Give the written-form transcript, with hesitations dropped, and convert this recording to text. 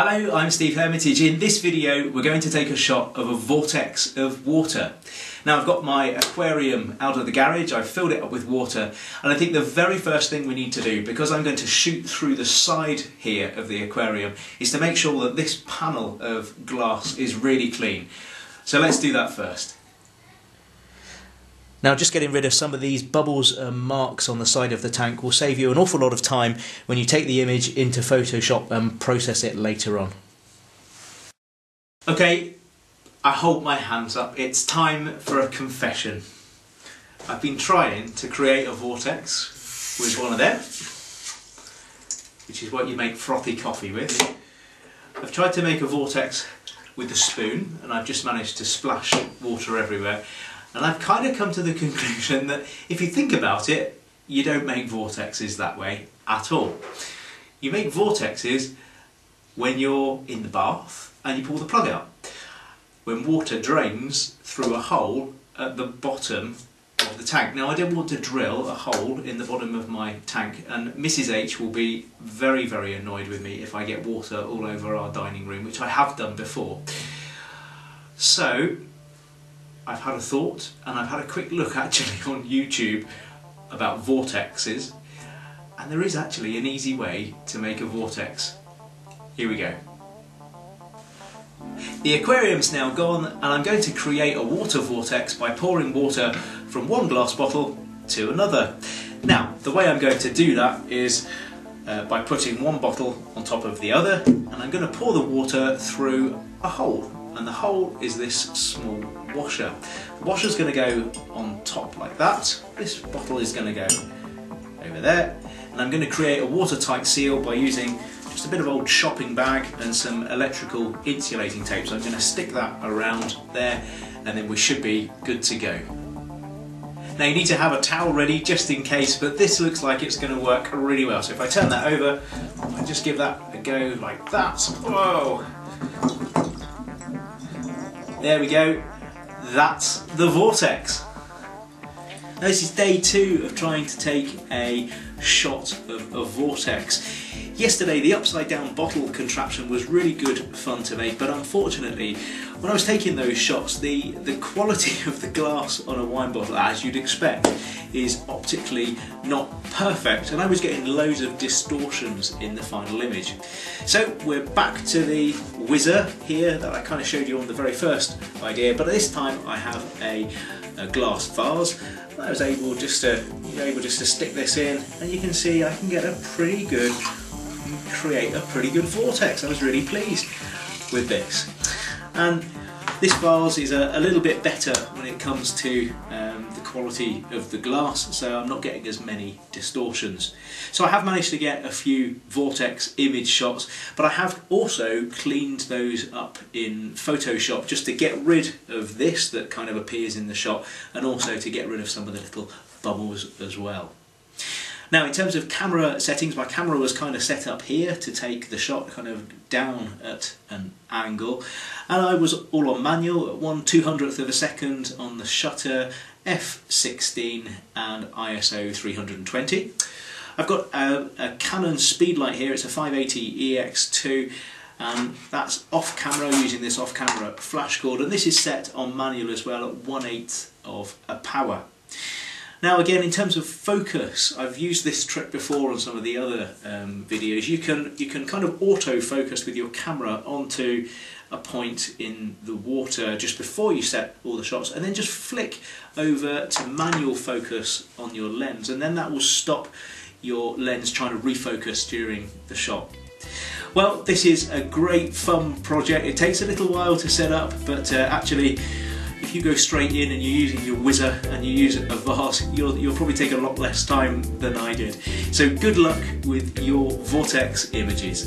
Hello, I'm Steve Hermitage. In this video we're going to take a shot of a vortex of water. Now I've got my aquarium out of the garage, I've filled it up with water, and I think the very first thing we need to do, because I'm going to shoot through the side here of the aquarium, is to make sure that this panel of glass is really clean. So let's do that first. Now just getting rid of some of these bubbles and marks on the side of the tank will save you an awful lot of time when you take the image into Photoshop and process it later on. Okay, I hold my hands up. It's time for a confession. I've been trying to create a vortex with one of them, which is what you make frothy coffee with. I've tried to make a vortex with a spoon and I've just managed to splash water everywhere. And I've kind of come to the conclusion that if you think about it, you don't make vortexes that way at all. You make vortexes when you're in the bath and you pull the plug out. When water drains through a hole at the bottom of the tank. Now I don't want to drill a hole in the bottom of my tank, and Mrs H will be very, very annoyed with me if I get water all over our dining room, which I have done before. So I've had a thought, and I've had a quick look actually on YouTube about vortexes, and there is actually an easy way to make a vortex. Here we go. The aquarium's now gone, and I'm going to create a water vortex by pouring water from one glass bottle to another. Now, the way I'm going to do that is by putting one bottle on top of the other, and I'm going to pour the water through a hole. And the hole is this small washer. The washer's going to go on top like that. This bottle is going to go over there. And I'm going to create a watertight seal by using just a bit of old shopping bag and some electrical insulating tape. So I'm going to stick that around there, and then we should be good to go. Now you need to have a towel ready just in case, but this looks like it's going to work really well. So if I turn that over, I just give that a go like that. Whoa! There we go, that's the vortex. Now this is day 2 of trying to take a shot of a vortex. Yesterday the upside down bottle contraption was really good fun to make, but unfortunately when I was taking those shots, the quality of the glass on a wine bottle, as you'd expect, is optically not perfect, and I was getting loads of distortions in the final image. So we're back to the whizzer here that I kind of showed you on the very first idea, but this time I have a glass vase. I was able just to stick this in, and you can see I can get create a pretty good vortex. I was really pleased with this. And this vase is a little bit better when it comes to the quality of the glass, so I'm not getting as many distortions. So I have managed to get a few vortex image shots, but I have also cleaned those up in Photoshop just to get rid of this that kind of appears in the shot, and also to get rid of some of the little bubbles as well. Now in terms of camera settings, my camera was kind of set up here to take the shot kind of down at an angle, and I was all on manual at 1/200th of a second on the shutter, f/16 and ISO 320. I've got a Canon speedlight here, it's a 580 EX2, and that's off camera using this off camera flash cord, and this is set on manual as well at 1/8 of a power. Now again, in terms of focus, I've used this trick before on some of the other videos. You can kind of auto-focus with your camera onto a point in the water just before you set all the shots, and then just flick over to manual focus on your lens, and then that will stop your lens trying to refocus during the shot. Well, this is a great fun project. It takes a little while to set up, but actually if you go straight in and you're using your whizzer and you use a vase, you'll probably take a lot less time than I did. So good luck with your vortex images.